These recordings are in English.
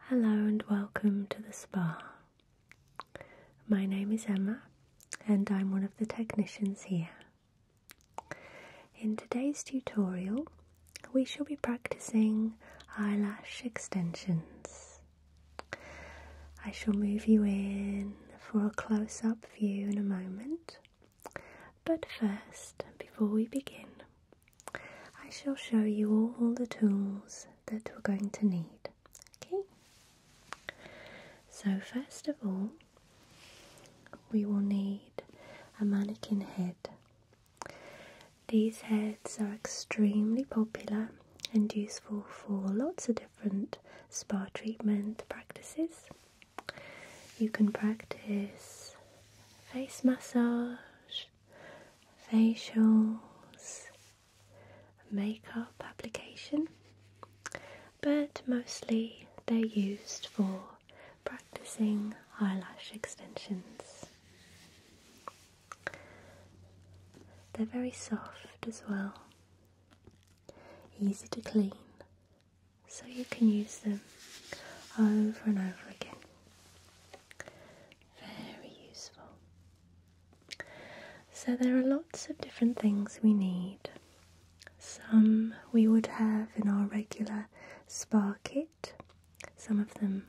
Hello and welcome to the spa. My name is Emma and I'm one of the technicians here. In today's tutorial we shall be practicing eyelash extensions. I shall move you in for a close-up view in a moment, but first, before we begin, I shall show you all the tools that we're going to need. Okay? So first of all, we will need a mannequin head. These heads are extremely popular and useful for lots of different spa treatment practices. You can practice face massage, facials, makeup application, but mostly they're used for practicing eyelash extensions. They're very soft as well, easy to clean, so you can use them over and over again. Very useful. So there are lots of different things we need. Some we would have in our regular spa kit. Some of them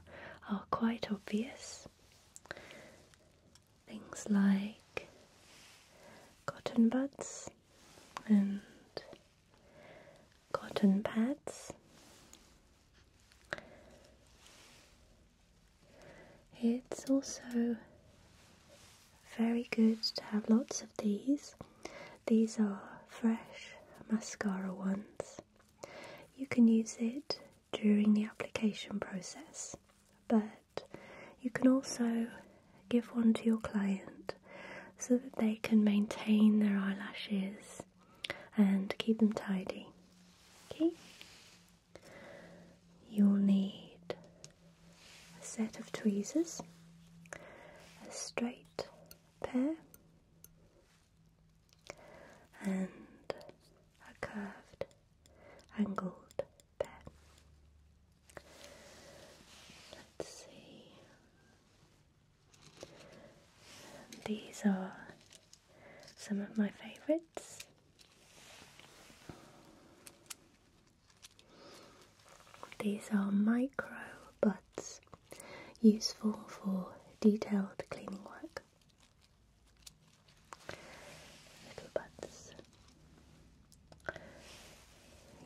are quite obvious. Things like cotton buds and cotton pads. It's also very good to have lots of these. These are fresh mascara ones. You can use it during the application process, but you can also give one to your client so that they can maintain their eyelashes and keep them tidy. Okay? You'll need a set of tweezers, a straight pair, and a curved, angled pair. Let's see. These are some of my favourites. These are micro buds, useful for detailed cleaning work. Little buds.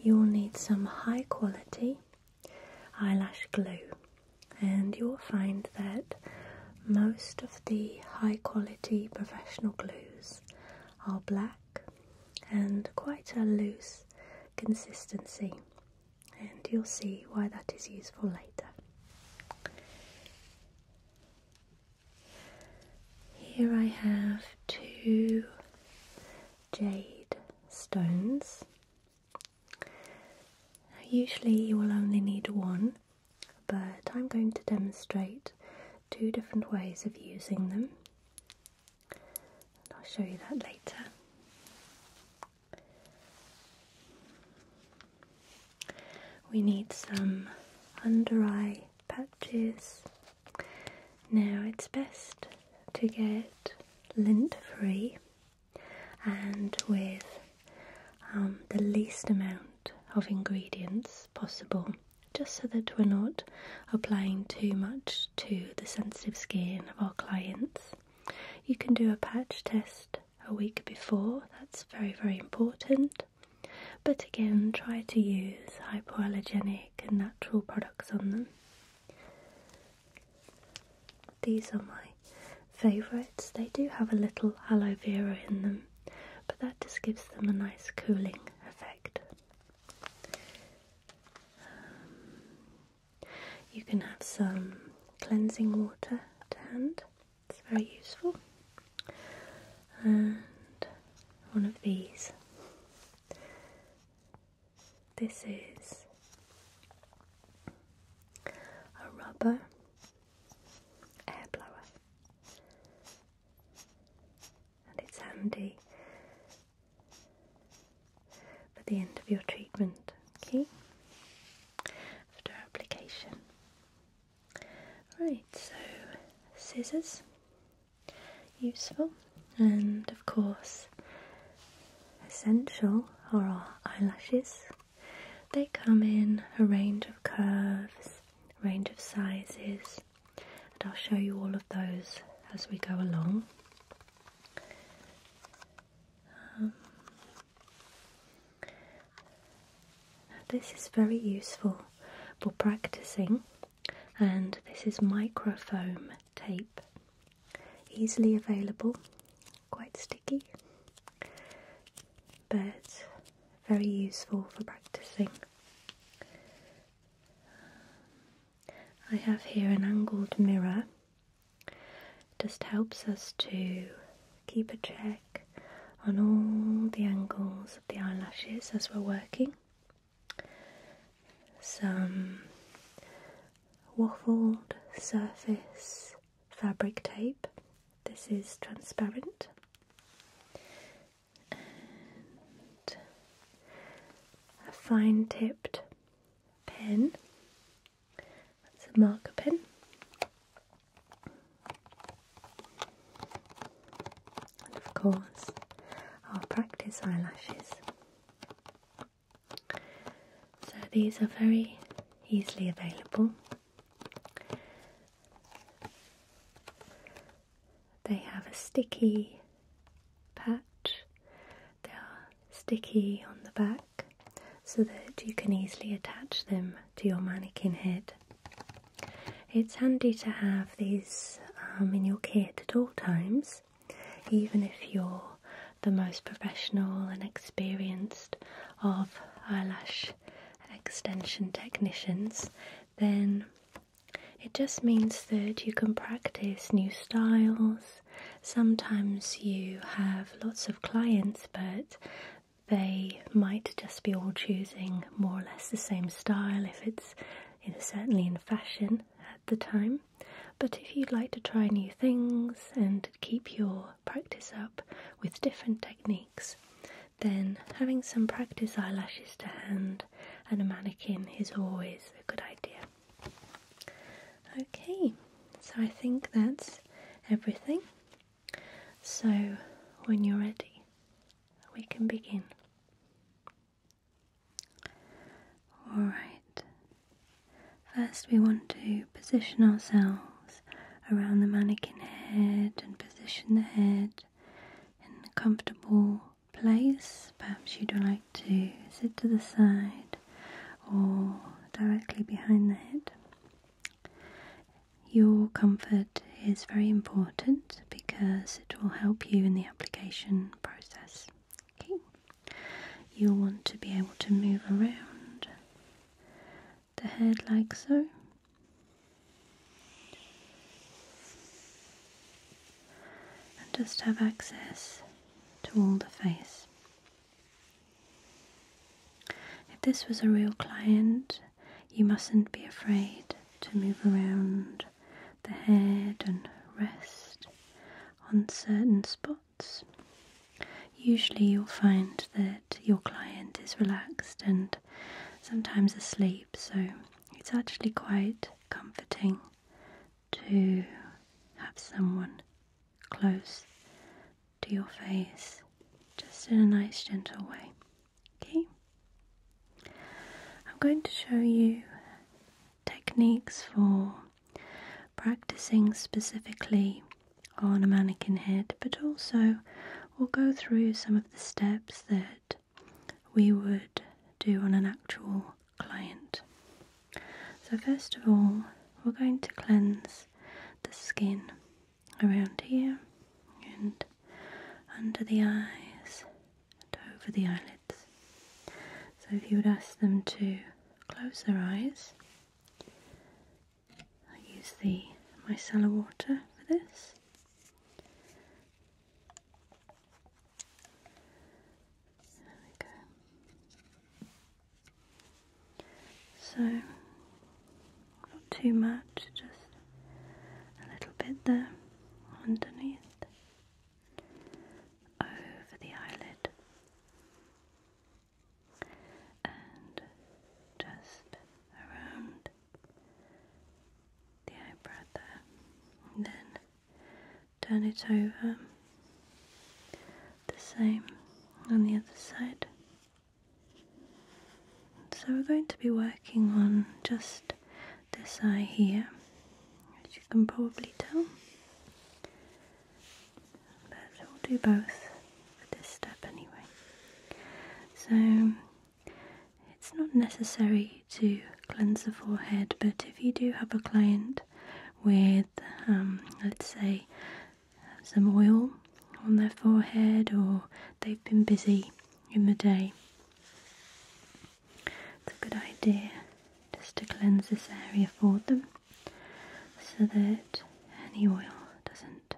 You will need some high quality eyelash glue, and you will find that most of the high quality professional glues are black and quite a loose consistency, and you'll see why that is useful later. Here I have 2 jade stones. Usually you will only need 1, but I'm going to demonstrate 2 different ways of using them, and I'll show you that later. We need some under eye patches. Now it's best to get lint free and with the least amount of ingredients possible, just so that we're not applying too much to the sensitive skin of our clients. You can do a patch test a week before, that's very, very important. But again, try to use hypoallergenic and natural products on them. These are my favourites. They do have a little aloe vera in them, but that just gives them a nice cooling effect. You can have some cleansing water to hand, it's very useful, and one of these. This is a rubber air blower, and it's handy for the end of your treatment, okay? After application. Right, so scissors, useful, and of course essential are our eyelashes. They come in a range of curves, range of sizes, and I'll show you all of those as we go along. This is very useful for practicing, and this is microfoam tape, easily available, quite sticky, but very useful for practicing. I have here an angled mirror. Just helps us to keep a check on all the angles of the eyelashes as we're working. Some waffled surface fabric tape. This is transparent. And a fine tipped pen. That's a marker pen. And of course, our practice eyelashes. So these are very easily available. They have a sticky patch. They are sticky on the back so that you can easily attach them to your mannequin head. It's handy to have these in your kit at all times, even if you're the most professional and experienced of eyelash extension technicians. Then it just means that you can practice new styles. Sometimes you have lots of clients, but they might just be all choosing more or less the same style if it's certainly in fashion at the time. But if you'd like to try new things and keep your practice up with different techniques, then having some practice eyelashes to hand and a mannequin is always a good idea. Okay, so I think that's everything. So when you're ready, we can begin. Alright, first we want to position ourselves around the mannequin head and position the head in a comfortable place. Perhaps you'd like to sit to the side or directly behind the head. Your comfort is very important because it will help you in the application process. Okay. You'll want to be able to move around the head like so. And just have access to all the face. If this was a real client, you mustn't be afraid to move around the head and rest on certain spots. Usually you'll find that your client is relaxed and sometimes asleep, so it's actually quite comforting to have someone close to your face, just in a nice gentle way. Okay? I'm going to show you techniques for practicing specifically on a mannequin head, but also we'll go through some of the steps that we would do on an actual client. So first of all, we're going to cleanse the skin around here and under the eyes and over the eyelids. So if you would ask them to close their eyes, I use the micellar water for this. There we go. So, not too much, just a little bit there underneath, over the eyelid, and just around the eyebrow there. turn it over. The same on the other side. So we're going to be working on just this eye here, as you can probably tell. But we'll do both for this step anyway. So it's not necessary to cleanse the forehead, but if you do have a client with, let's say, some oil on their forehead, or they've been busy in the day, it's a good idea just to cleanse this area for them so that any oil doesn't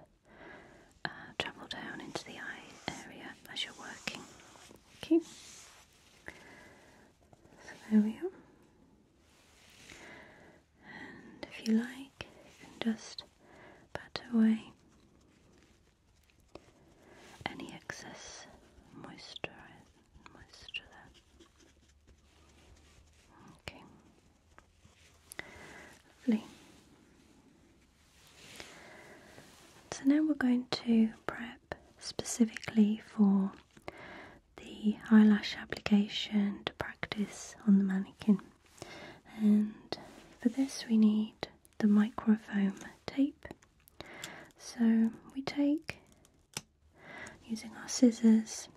travel down into the eye area as you're working. Okay, so there we are. And if you like, you can just pat away any excess moisture there. Okay, lovely. So now we're going to prep specifically for the eyelash application to practice on the mannequin. And for this we need the microfoam tape. So we take, using our scissors,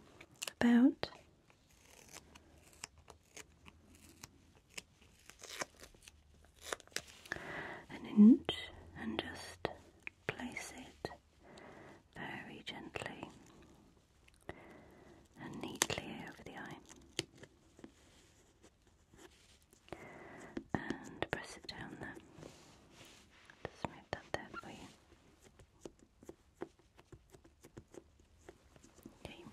about an inch and just place it very gently and neatly over the eye and press it down there. Just move that there for you. Okay.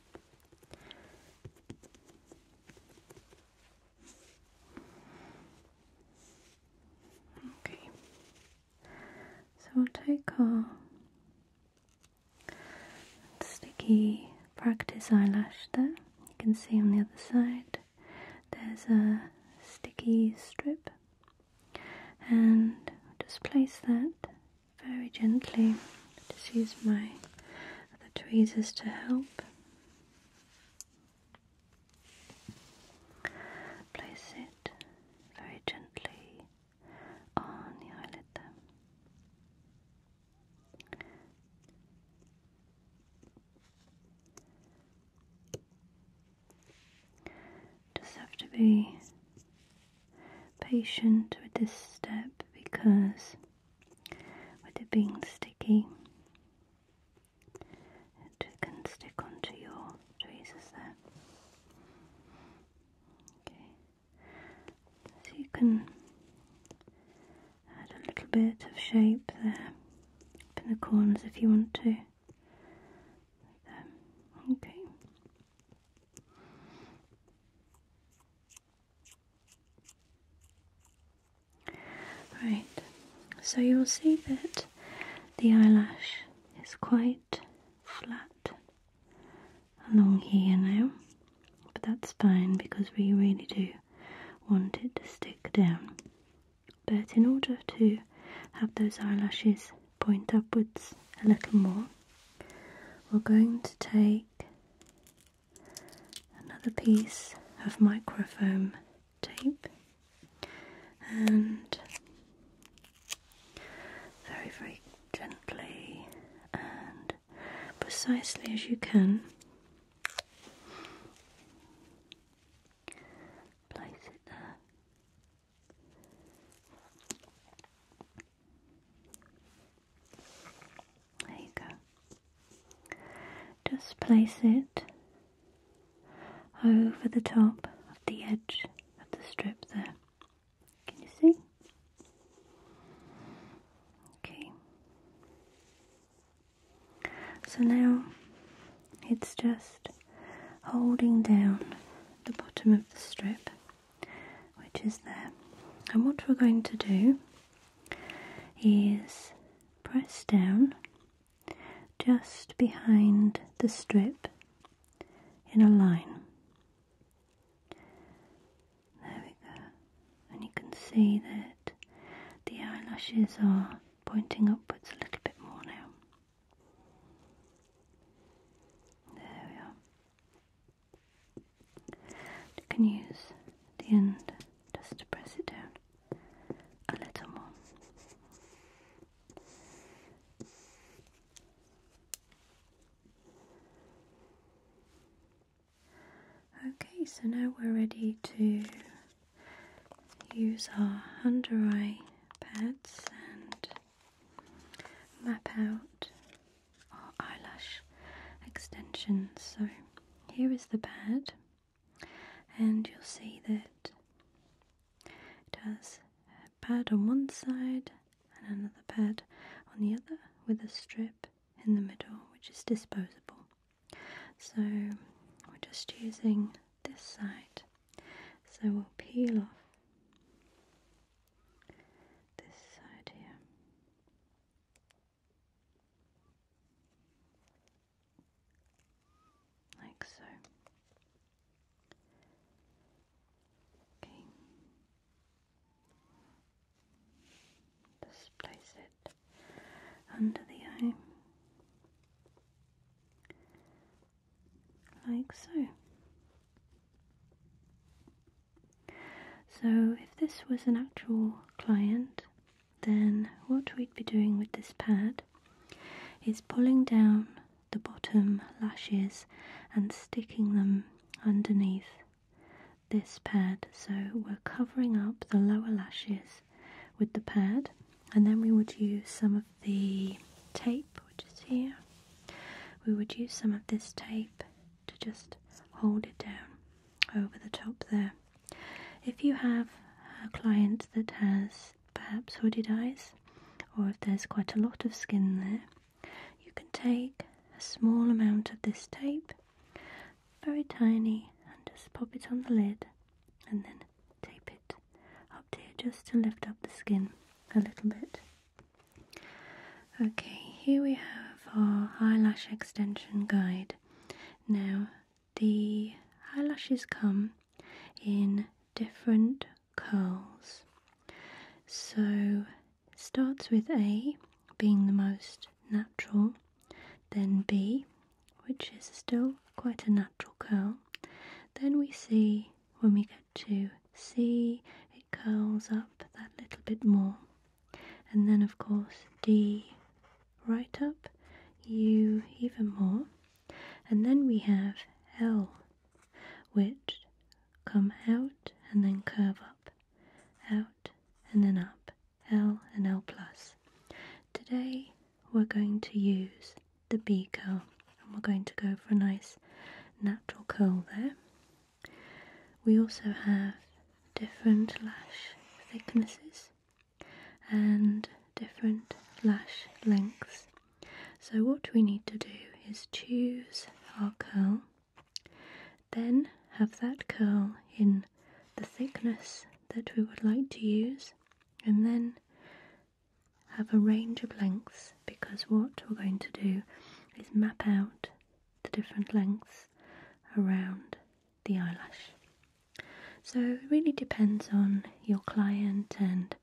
Okay. So we'll take our sticky practice eyelash there. You can see on the other side there's a sticky strip, and just place that very gently. Just use my other tweezers to help. Place it very gently on the eyelid there. Just have to be patient with this step because with it being sticky, it can stick onto your tweezers there. Okay, so you can add a little bit of shape there up in the corners if you want to. There. Okay. Right, so you'll see that the eyelash is quite flat along here now, but that's fine because we really do want it to stick down. But in order to have those eyelashes point upwards a little more, we're going to take another piece of microfoam tape and very gently and precisely as you can place it there. There you go. Just place it over the top of the edge of the strip there. Can you see? Okay. So now it's just holding down the bottom of the strip, which is there. And what we're going to do is press down just behind the strip in a line. There we go. And you can see that the eyelashes are pointing upwards a little bit more now. So now we're ready to use our under eye pads and map out our eyelash extensions. So here is the pad, and you'll see that it has a pad on one side and another pad on the other with a strip in the middle which is disposable. So we're just using this side, so we'll peel off this side here. Like so. Okay. Just place it under the eye. Like so. So if this was an actual client, then what we'd be doing with this pad is pulling down the bottom lashes and sticking them underneath this pad. So we're covering up the lower lashes with the pad, and then we would use some of the tape which is here. We would use some of this tape to just hold it down over the top there. If you have a client that has perhaps hooded eyes, or if there's quite a lot of skin there, you can take a small amount of this tape, very tiny, and just pop it on the lid and then tape it up here just to lift up the skin a little bit. Okay, here we have our eyelash extension guide. Now, the eyelashes come in different curls. So it starts with A being the most natural, then B, which is still quite a natural curl. Then we see when we get to C, it curls up that little bit more. And then of course D right up, U even more. And then we have L, which come out and then curve up, out and then up, L and L plus. Today we're going to use the B curl, and we're going to go for a nice natural curl there. We also have different lash thicknesses and different lash lengths. So what we need to do is choose our curl, then have that curl in the thickness that we would like to use, and then have a range of lengths, because what we're going to do is map out the different lengths around the eyelash. So it really depends on your client and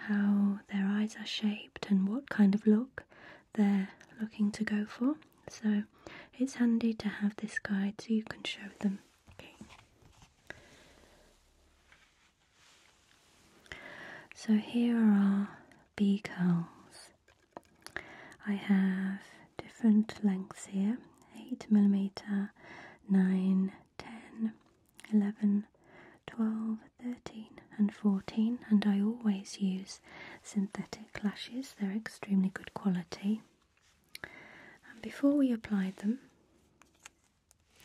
how their eyes are shaped and what kind of look they're looking to go for. So it's handy to have this guide so you can show them. Okay. So here are our B curls. I have different lengths here: 8mm, 9, 10, 11, 12, 13 and 14, and I always use synthetic lashes. They're extremely good quality. And before we apply them,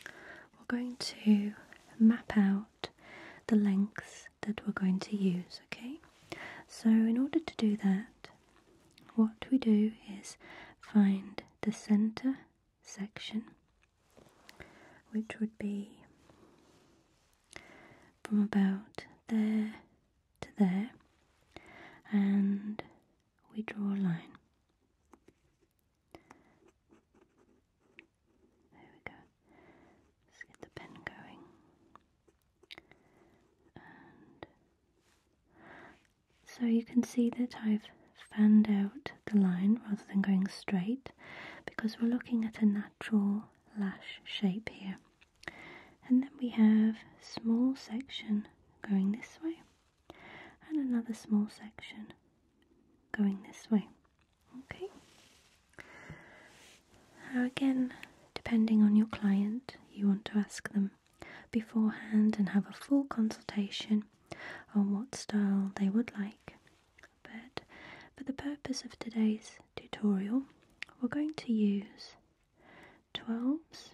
we're going to map out the lengths that we're going to use, okay? So in order to do that, what we do is find the center section, which would be from about there to there, and we draw a line. There we go. Let's get the pen going. And so you can see that I've fanned out the line rather than going straight, because we're looking at a natural lash shape here. And then we have a small section going this way and another small section going this way. Okay. Now again, depending on your client, you want to ask them beforehand and have a full consultation on what style they would like. But for the purpose of today's tutorial, we're going to use 12s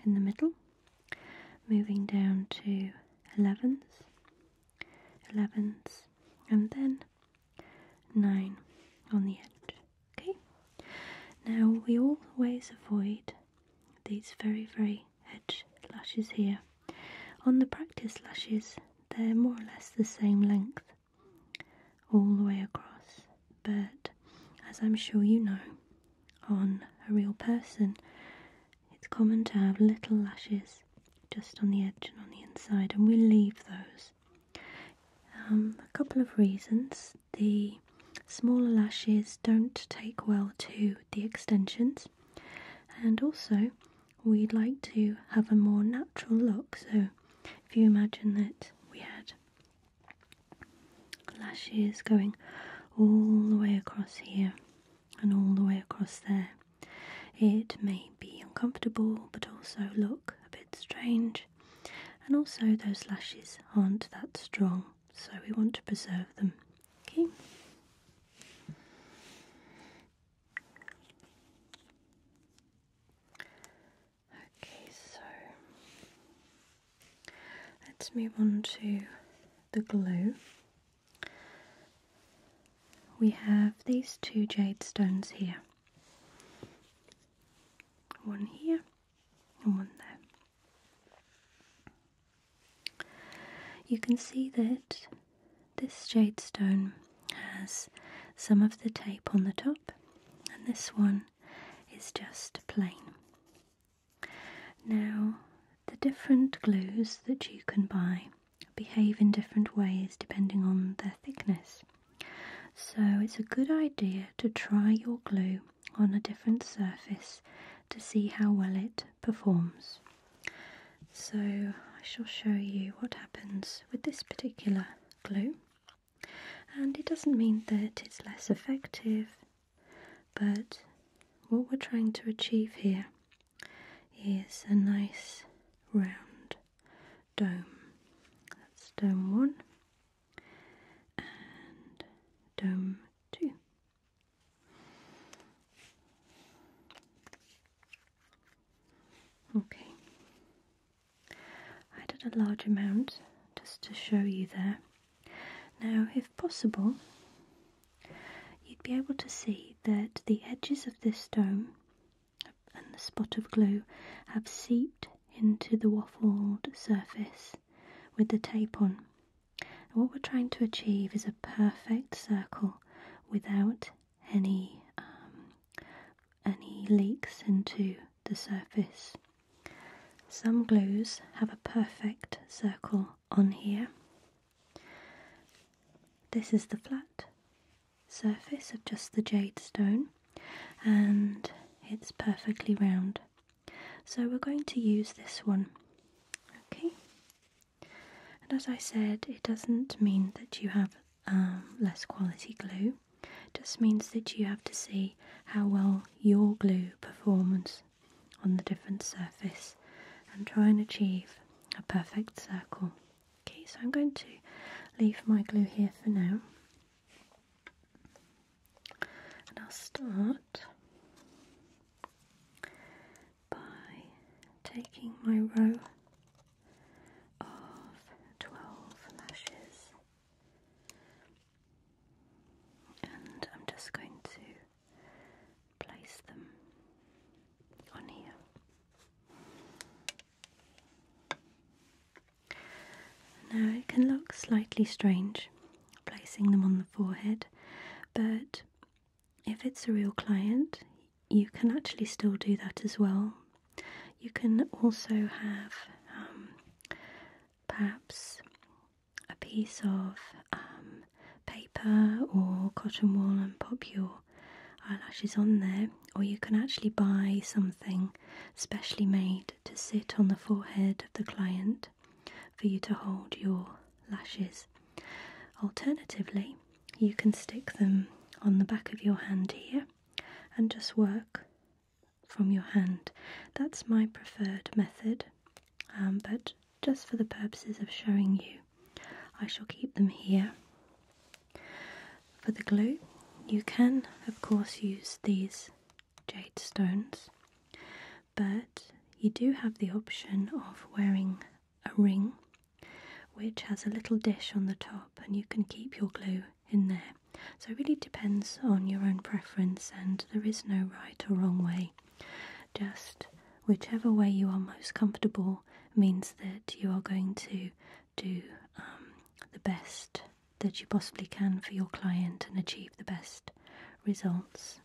in the middle, moving down to 11s, and then 9 on the edge. Okay, now we always avoid these very edge lashes here. On the practice lashes, they're more or less the same length all the way across, but as I'm sure you know, on a real person it's common to have little lashes just on the edge and on the inside, and we'll leave those. A couple of reasons. The smaller lashes don't take well to the extensions, and also we'd like to have a more natural look. So if you imagine that we had lashes going all the way across here and all the way across there, it may be uncomfortable but also look a bit strange, and also those lashes aren't that strong, so we want to preserve them. Okay. Okay, so let's move on to the glue. We have these two jade stones here, one here and one there. You can see that this jade stone has some of the tape on the top, and this one is just plain. Now, the different glues that you can buy behave in different ways depending on their thickness. So it's a good idea to try your glue on a different surface to see how well it performs. So I shall show you what happens with this particular glue, and it doesn't mean that it's less effective, but what we're trying to achieve here is a nice round dome. That's dome 1 and dome 2. Okay, I did a large amount just to show you there. Now, if possible, you'd be able to see that the edges of this dome and the spot of glue have seeped into the waffled surface with the tape on. And what we're trying to achieve is a perfect circle without any leaks into the surface. Some glues have a perfect circle on here. This is the flat surface of just the jade stone, and it's perfectly round. So we're going to use this one. Okay, and as I said, it doesn't mean that you have less quality glue. It just means that you have to see how well your glue performs on the different surface and try and achieve a perfect circle. Okay, so I'm going to leave my glue here for now, and I'll start by taking my row of 12 lashes, and I'm just going to place them on here. Now, it can look slightly strange placing them on the forehead, but if it's a real client, you can actually still do that as well. You can also have perhaps a piece of paper or cotton wool and pop your eyelashes on there, or you can actually buy something specially made to sit on the forehead of the client for you to hold your lashes. Alternatively, you can stick them on the back of your hand here and just work from your hand. That's my preferred method, but just for the purposes of showing you, I shall keep them here. For the glue, you can of course use these jade stones, but you do have the option of wearing a ring which has a little dish on the top, and you can keep your glue in there. So it really depends on your own preference, and there is no right or wrong way. Just whichever way you are most comfortable means that you are going to do the best that you possibly can for your client and achieve the best results.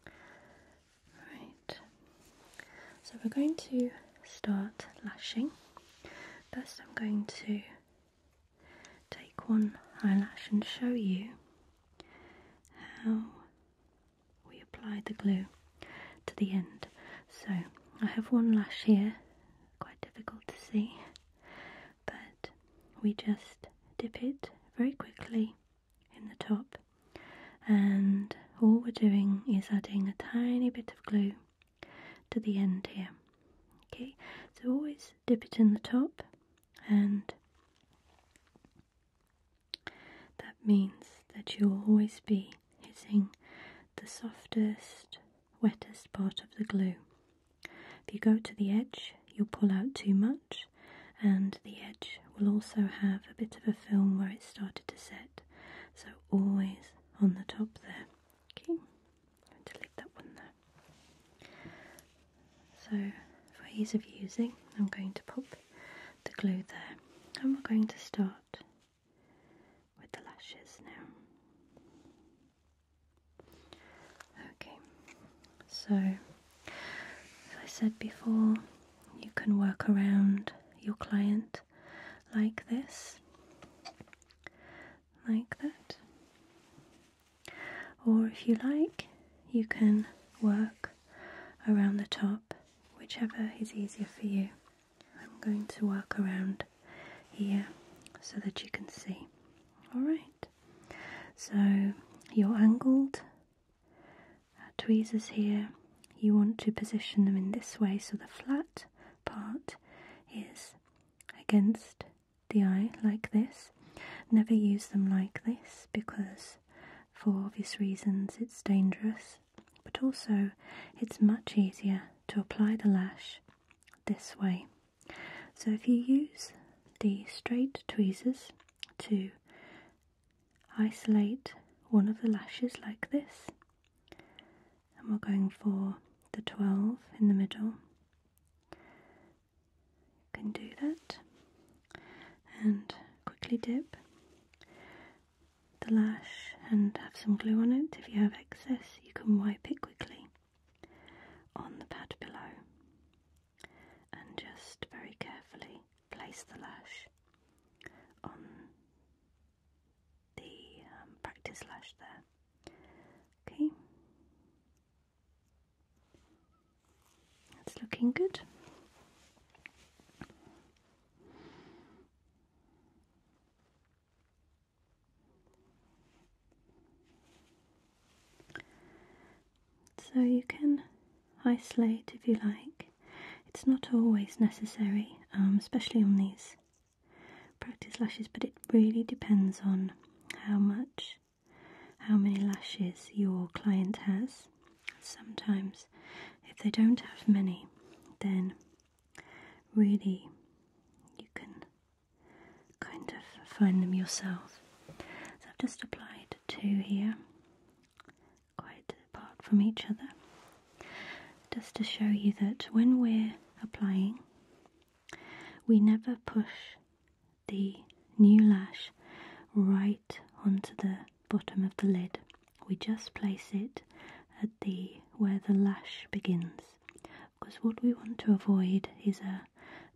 Right, so we're going to start lashing. First I'm going to take one eyelash and show you how we apply the glue to the end. So I have one lash here, quite difficult to see, but we just dip it very quickly in the top, and all we're doing is adding a tiny bit of glue to the end here. Okay, so always dip it in the top, and that means that you'll always be hitting the softest, wettest part of the glue. If you go to the edge, you'll pull out too much, and the edge will also have a bit of a film where it started to set. So always on the top there. Okay, I'm going to leave that one there. So for ease of using, I'm going to pop the glue there, and we're going to start with the lashes now. Okay, so as I said before, you can work around your client like this, like that, or if you like, you can work around the top, whichever is easier for you. I'm going to work around here so that you can see. Alright, so your angled tweezers here, you want to position them in this way so the flat part is against the eye like this. Never use them like this because for obvious reasons it's dangerous, but also it's much easier to apply the lash this way. So if you use the straight tweezers to isolate one of the lashes like this, and we're going for the 12 in the middle, you can do that and quickly dip the lash and have some glue on it. If you have excess, you can wipe it quickly on the pad below and just very carefully place the lash on the practice lash there. Okay, it's looking good. So you can isolate if you like. It's not always necessary, especially on these practice lashes, but it really depends on how many lashes your client has. Sometimes if they don't have many, then really you can kind of find them yourself. So I've just applied 2 here, quite apart from each other, just to show you that when we're applying, we never push the new lash right onto the bottom of the lid. We just place it at where the lash begins, because what we want to avoid is a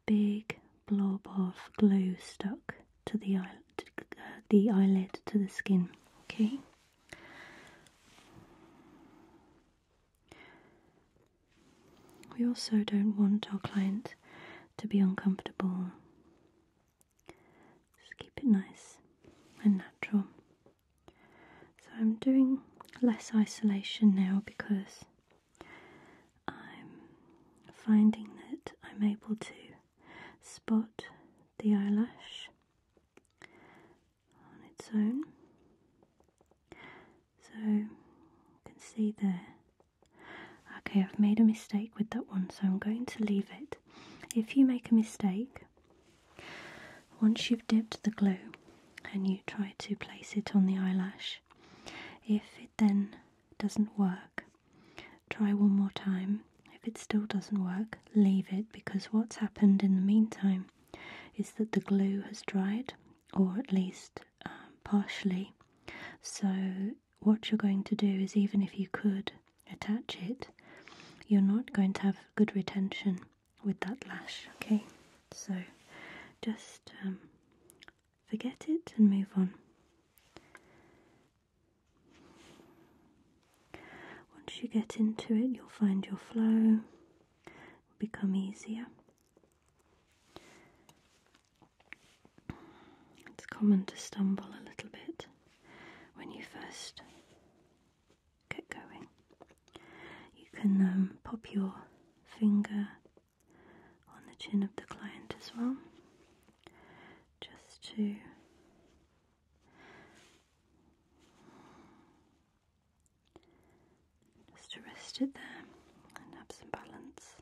big blob of glue stuck to the eyelid, to the skin. Okay. We also don't want our client to be uncomfortable. Just keep it nice and natural. So I'm doing less isolation now because I'm finding that I'm able to spot the eyelash on its own. So you can see there. Okay, I've made a mistake with that one, so I'm going to leave it. If you make a mistake, once you've dipped the glue and you try to place it on the eyelash, if it then doesn't work, try one more time. If it still doesn't work, leave it, because what's happened in the meantime is that the glue has dried, or at least partially. So what you're going to do is, even if you could attach it, you're not going to have good retention with that lash, okay? So just forget it and move on. Once you get into it, you'll find your flow will become easier. It's common to stumble a little bit when you first get going. You can pop your finger on the chin of the client as well, just to rest it there and have some balance.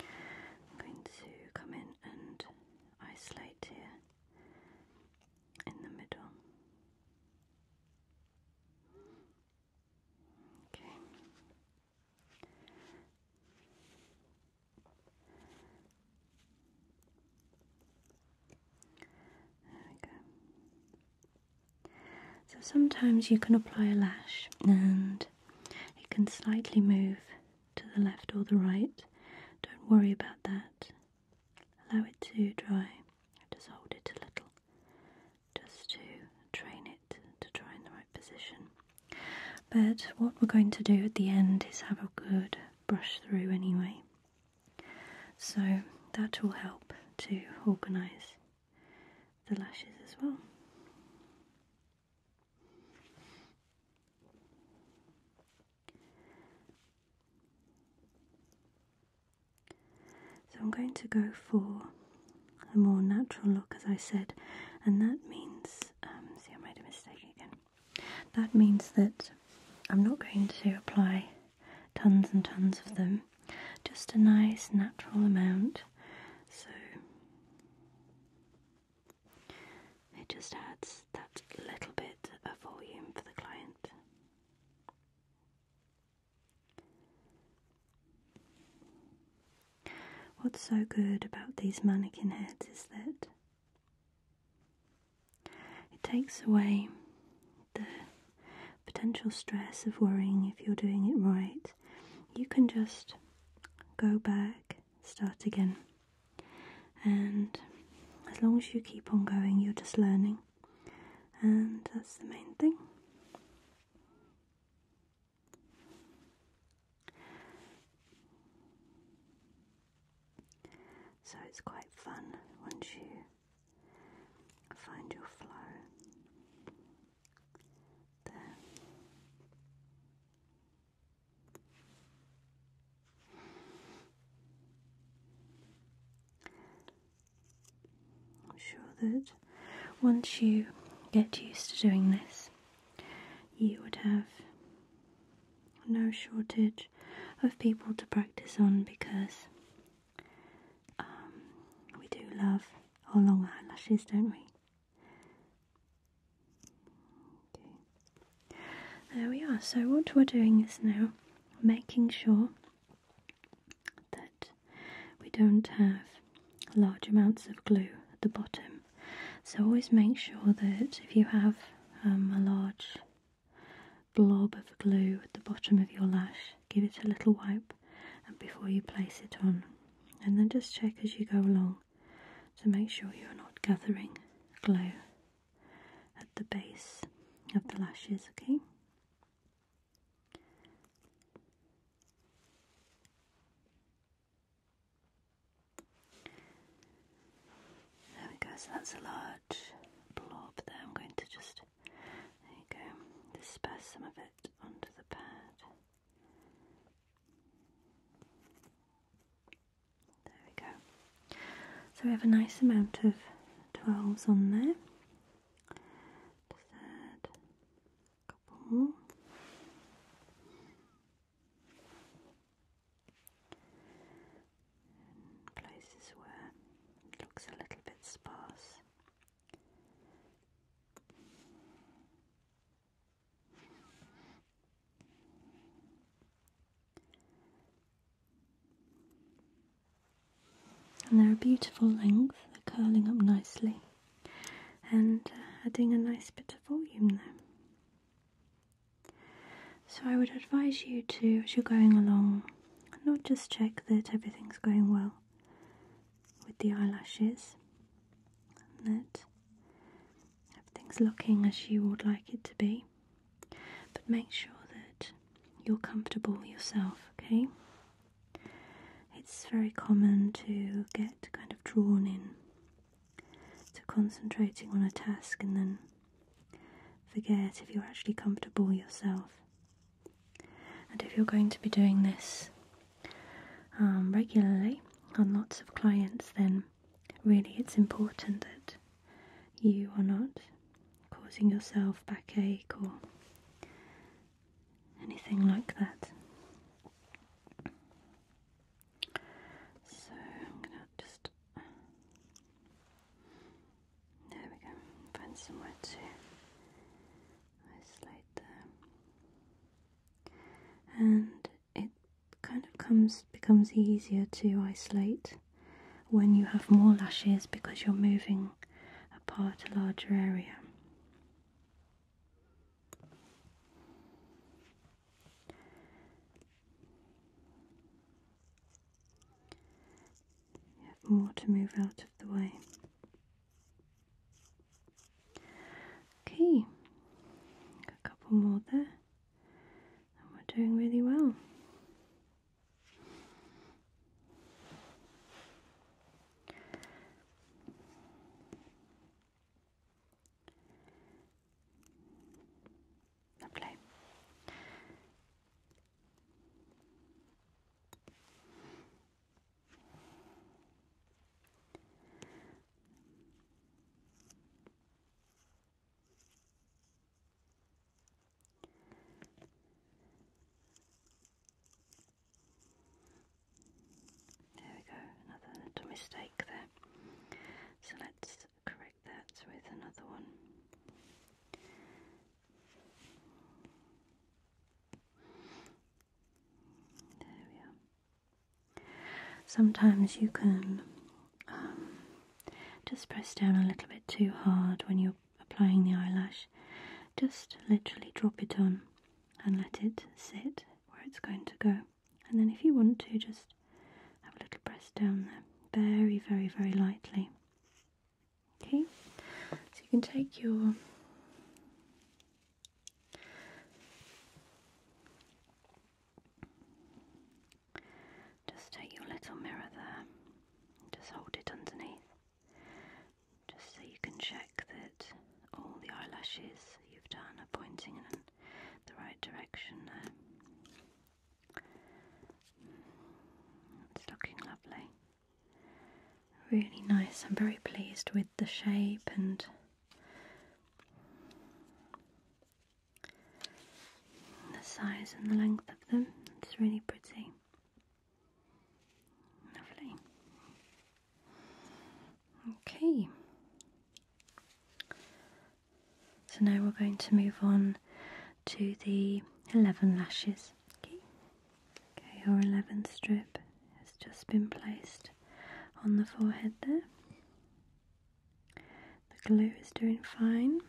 I'm going to come in and isolate here in the middle. Okay. There we go. So sometimes you can apply a lash and it can slightly move to the left or the right. Don't worry about that. Allow it to dry. Just hold it a little, just to train it to dry in the right position. But what we're going to do at the end is have a good brush through anyway. So that will help to organise the lashes as well. So I'm going to go for a more natural look, as I said, and that means, see, I made a mistake again. That means that I'm not going to apply tons and tons of them, just a nice natural amount, so it just adds that little bit of volume for the client. What's so good about these mannequin heads is that it takes away the potential stress of worrying if you're doing it right. You can just go back, start again, and as long as you keep on going, you're just learning, and that's the main thing. So it's quite fun once you find your flow there. I'm sure that once you get used to doing this, you would have no shortage of people to practice on, because we do love our long eyelashes, don't we? Okay. There we are. So what we're doing is now making sure that we don't have large amounts of glue at the bottom. So always make sure that if you have a large blob of glue at the bottom of your lash, give it a little wipe and before you place it on, and then just check as you go along to make sure you're not gathering glue at the base of the lashes, okay? There we go, so that's a large blob there. I'm going to just, there you go, disperse some of it onto the pad. So we have a nice amount of 12s on there. Just add a couple more. Places where it looks a little bit sparse. And they're a beautiful length, they're curling up nicely and adding a nice bit of volume there. So I would advise you to, as you're going along, not just check that everything's going well with the eyelashes, and that everything's looking as you would like it to be, but make sure that you're comfortable yourself, okay? It's very common to get kind of drawn in to concentrating on a task and then forget if you're actually comfortable yourself. And if you're going to be doing this regularly on lots of clients, then really it's important that you are not causing yourself backache or anything like that. So I'm going to just, there we go, find somewhere to isolate there. And it kind of becomes easier to isolate when you have more lashes because you're moving apart a larger area. You have more to move out of the way. Okay, a couple more there, and we're doing really well. Lovely. There we go, another little mistake there. So let's correct that with another one. There we are. Sometimes you can just press down a little bit too hard when you're applying the eyelash. Just literally drop it on and let it sit where it's going to go. And then if you want to, just have a little press down there, very, very, very lightly. Okay, so you can take your little mirror there, just hold it underneath, just so you can check that all the eyelashes you've done are pointing in the right direction there. It's looking lovely. Really nice. I'm very pleased with the shape and the size and the length of them. It's really pretty. Lovely. Okay. So now we're going to move on to the 11 lashes. Okay, our 11th strip has just been placed on the forehead there. The glue is doing fine.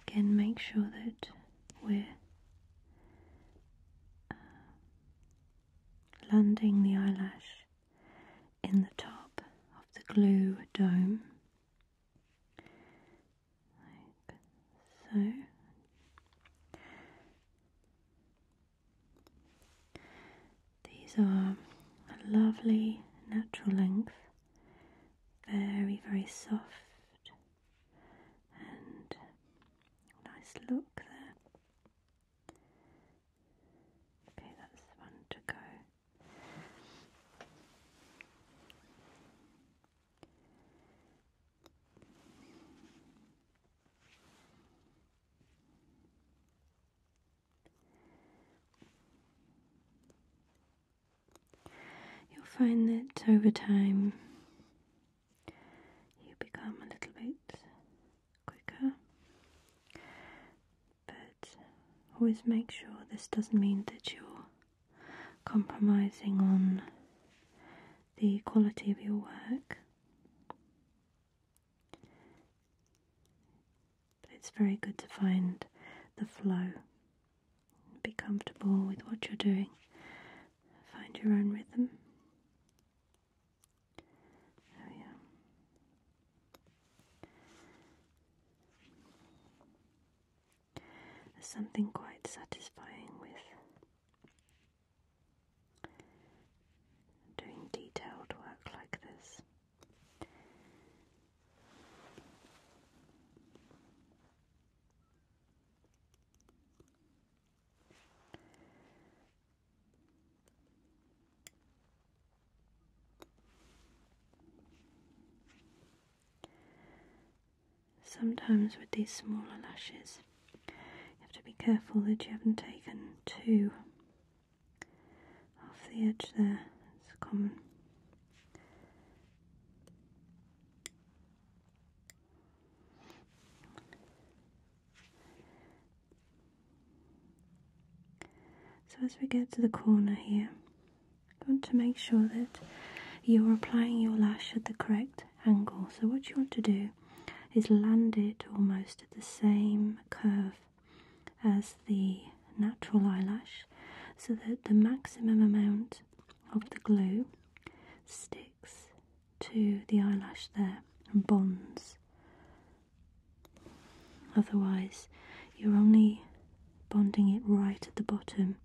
Again, make sure that we're landing the eyelash in the top of the glue dome, like so. These are a lovely natural length, very, very soft and nice look there. Okay, that's one to go. find that over time you become a little bit quicker, but always make sure this doesn't mean that you're compromising on the quality of your work. But it's very good to find the flow, be comfortable with what you're doing, find your own rhythm. There we are. There's something quite satisfying with doing detailed work like this. Sometimes with these smaller lashes, you have to be careful that you haven't taken too off the edge there. It's common. So as we get to the corner here, you want to make sure that you're applying your lash at the correct angle. So what you want to do is land it almost at the same curve as the natural eyelash, so that the maximum amount of the glue sticks to the eyelash there and bonds. Otherwise you're only bonding it right at the bottom,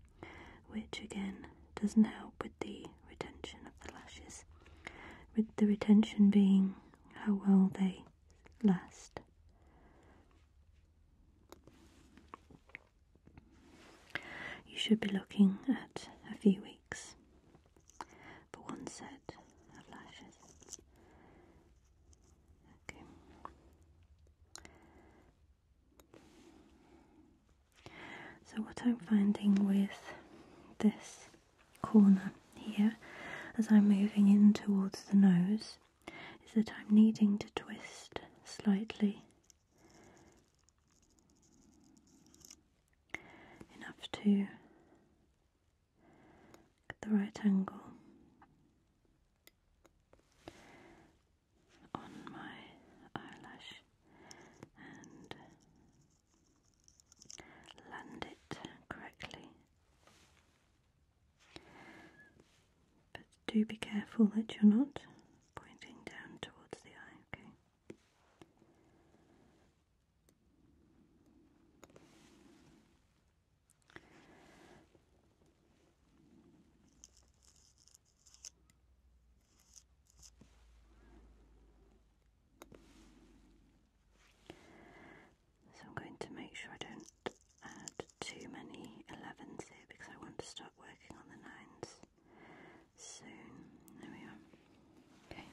which again doesn't help with the retention of the lashes, with the retention being how well they last. You should be looking at a few weeks for one set of lashes. Okay. So what I'm finding with this corner here, as I'm moving in towards the nose, is that I'm needing to twist slightly, enough to get the right angle on my eyelash and land it correctly. But do be careful that you're not pointing down towards the eye, okay? So I'm going to make sure I don't add too many 11s here, because I want to start working on the 9s soon. There we are. Okay.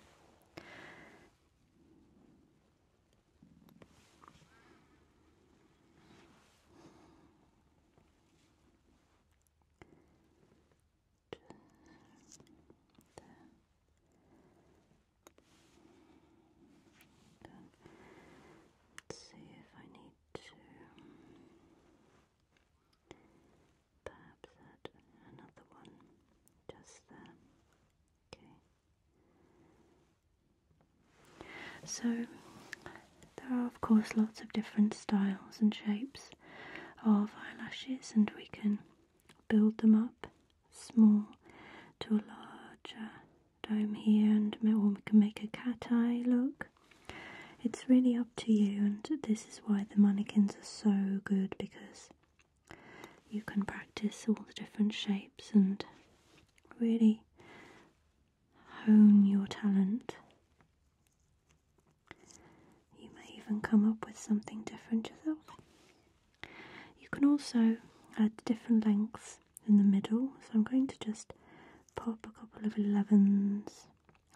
Let's see if I need to perhaps add another one just there. Okay. So there are of course lots of different styles and shapes of eyelashes, and we can build them up small to a larger dome here, and or we can make a cat eye look. It's really up to you, and this is why the mannequins are so good, because you can practice all the different shapes and really hone your talent. You may even come up with something different yourself. You can also add different lengths in the middle, so I'm going to just pop a couple of 11s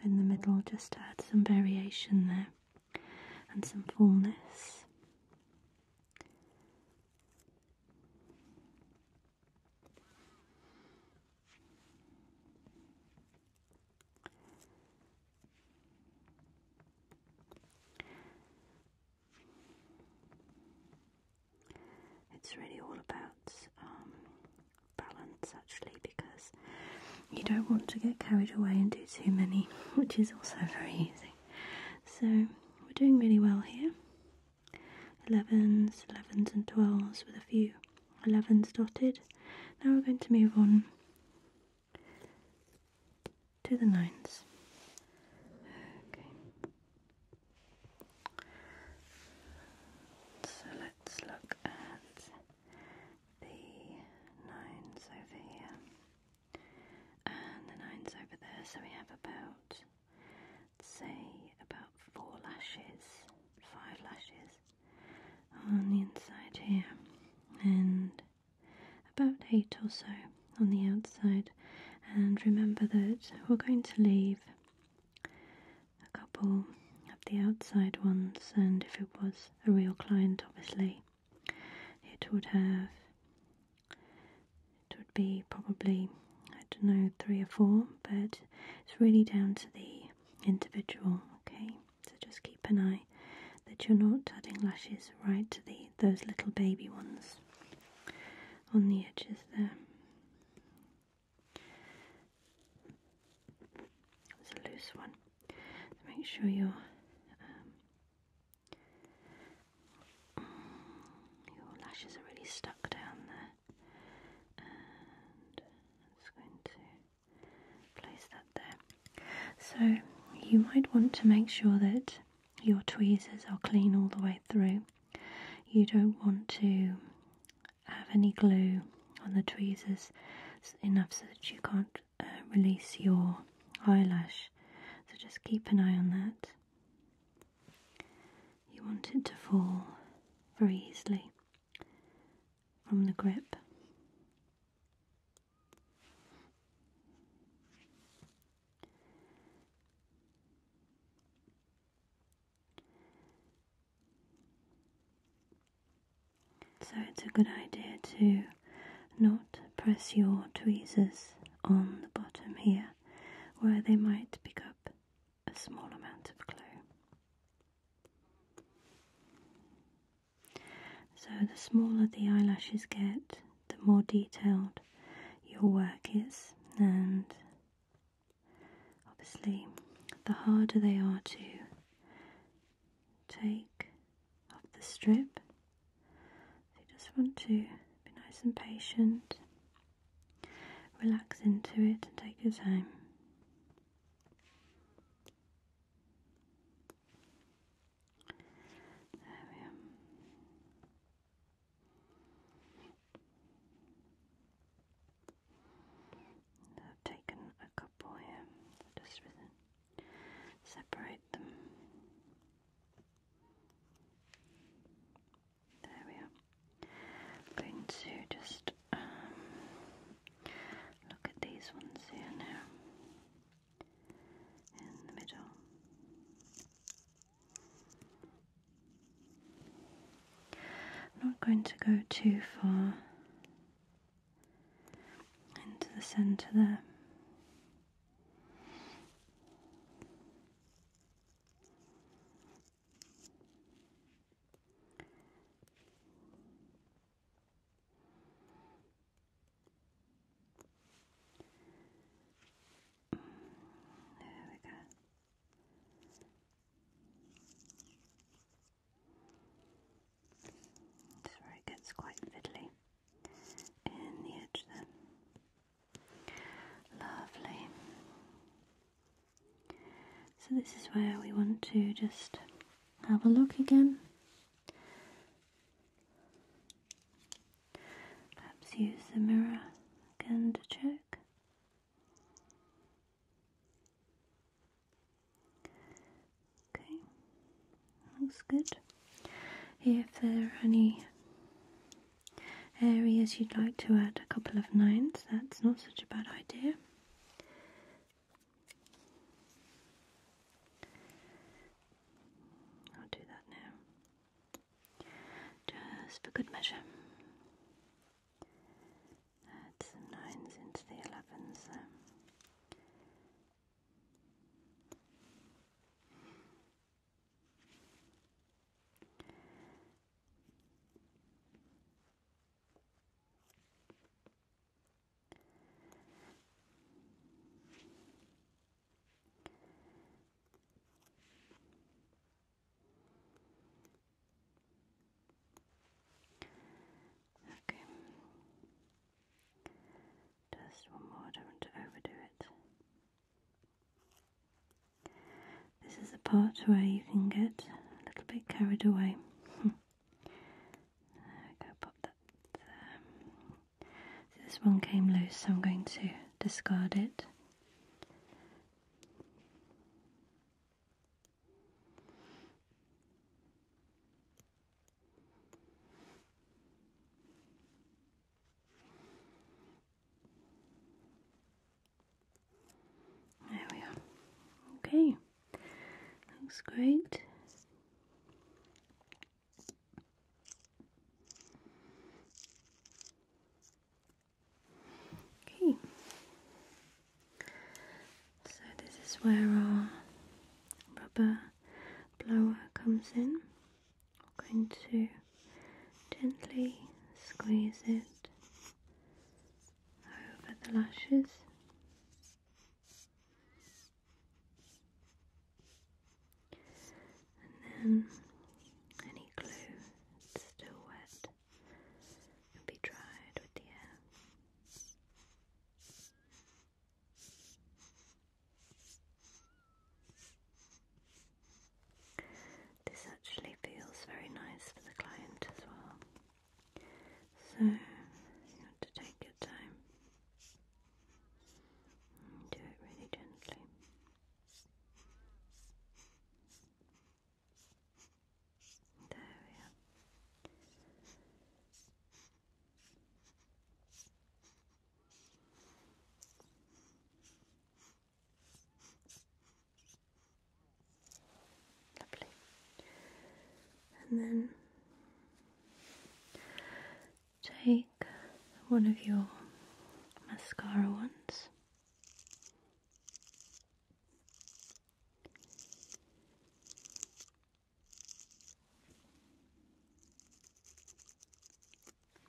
in the middle just to add some variation there and some fullness. is really all about balance, actually, because you don't want to get carried away and do too many, which is also very easy. So we're doing really well here. 11s, 11s and 12s with a few 11s dotted. Now we're going to move on to the 9s. Okay. So let's look at the 9s over here and the 9s over there. So we have about, say, about 4 lashes, 5 lashes on the inside here, and about 8 or so on the outside. And remember that we're going to leave a couple of the outside ones, and if it was a real client, obviously it would be probably, I don't know, 3 or 4, but it's really down to the individual. Okay, so just keep an eye that you're not adding lashes right to those little baby ones on the edges there. It's a loose one. So make sure your lashes are really stuck down there. And I'm just going to place that there. So you might want to make sure that your tweezers are clean all the way through. You don't want to have any glue on the tweezers enough so that you can't release your eyelash. So just keep an eye on that. You want it to fall very easily from the grip. So it's a good idea to not press your tweezers on the bottom here, where they might pick up a small amount of glue. So the smaller the eyelashes get, the more detailed your work is, and obviously the harder they are to take off the strip. So you just want to be nice and patient, relax into it and take your time. There we are. I've taken a couple here, just separate them. There we are. I'm going to just look at these ones here now, in the middle. I'm not going to go too far into the centre there. There we go. That's where it gets quite fiddly in the edge there. Lovely. So this is where we want to just have a look again. Perhaps use the mirror again to check. Okay, looks good. If there are any areas you'd like to add a couple of 9s, that's not such a bad idea. I'll do that now, just for good measure. Add some 9s into the 11s there. part where you can get a little bit carried away. There we go, pop that there. So this one came loose, so I'm going to discard it. There we are. Okay, looks great. Okay, so this is where our rubber blower comes in. I'm going to gently squeeze it over the lashes. And then any glue that's still wet can be dried with the air. This actually feels very nice for the client as well. So you have to take your time and do it really gently. There we are. Lovely. And then take one of your mascara ones.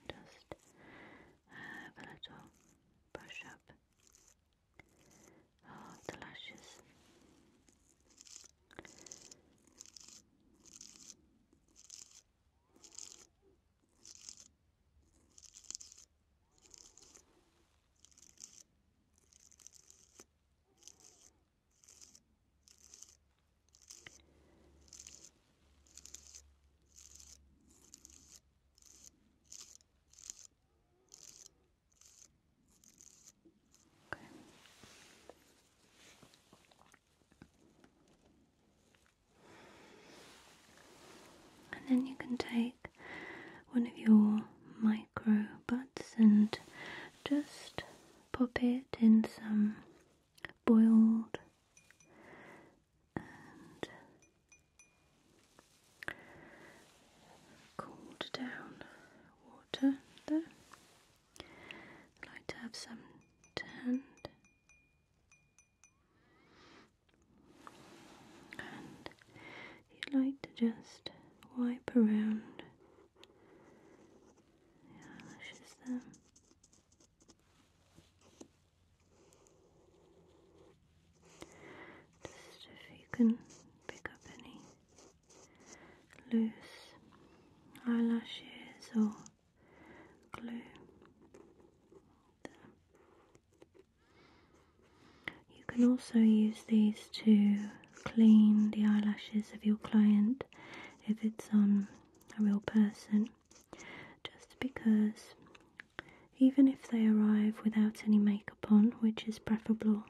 Just have a little brush up of the lashes. And then you can take one of your micro butts and just pop it in some boiled and cooled down water there. I like to have some to hand. And you'd like to just wipe around the eyelashes there. Just if you can pick up any loose eyelashes or glue. You can also use these to clean the eyelashes of your client if it's on a real person, just because even if they arrive without any makeup on, which is preferable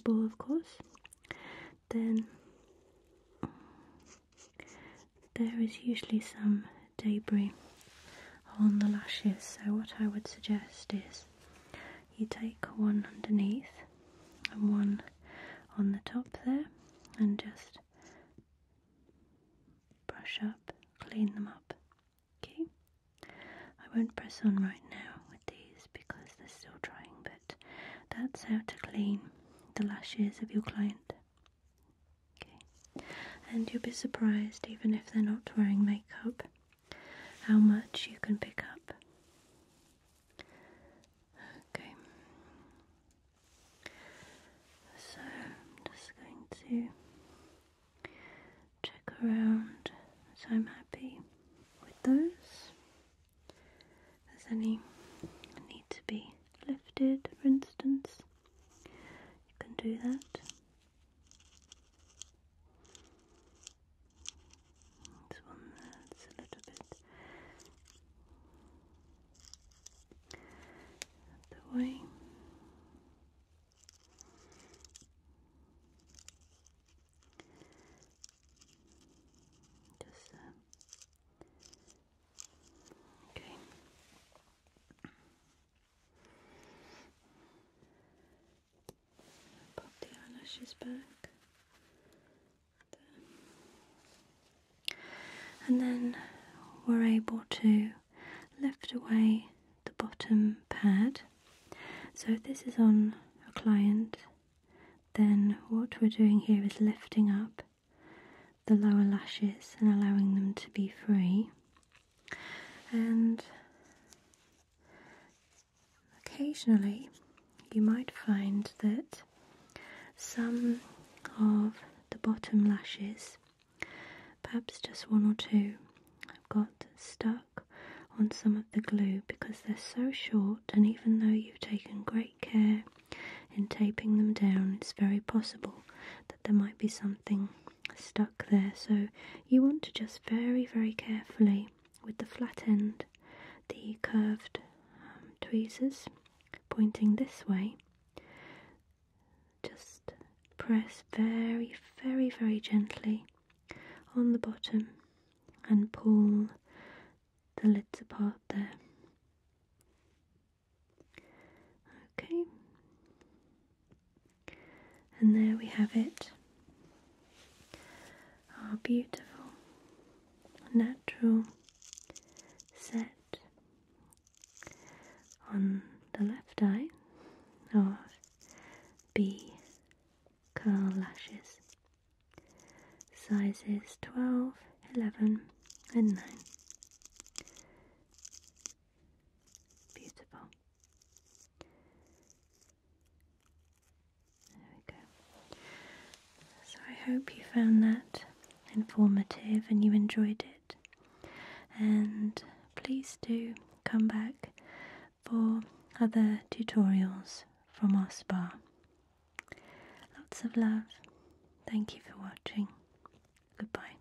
of course, then there is usually some debris on the lashes. So what I would suggest is you take one underneath and one on the top there and just brush up, clean them up. Okay, I won't press on right now with these because they're still drying, but that's how to clean the lashes of your client. Okay, and you'll be surprised, even if they're not wearing makeup, how much you can pick up. Okay, so I'm just going to check around so I'm happy with those. If there's any need to be lifted, for instance, you can do that. way. Just okay. Pop the eyelashes back. And then we're able to lift away the bottom pad. So if this is on a client, then what we're doing here is lifting up the lower lashes and allowing them to be free. And occasionally you might find that some of the bottom lashes, perhaps just one or two, have got stuck on some of the glue because they're so short, and even though you've taken great care in taping them down, it's very possible that there might be something stuck there. So you want to just very, very carefully with the flat end, the curved tweezers pointing this way, just press very, very, very gently on the bottom and pull the lids apart there. Okay, and there we have it, our beautiful natural set on the left eye of B curl lashes, sizes 12, 11 and 9. Beautiful. There we go. So I hope you found that informative and you enjoyed it, and please do come back for other tutorials from our spa. Lots of love. Thank you for watching. Goodbye.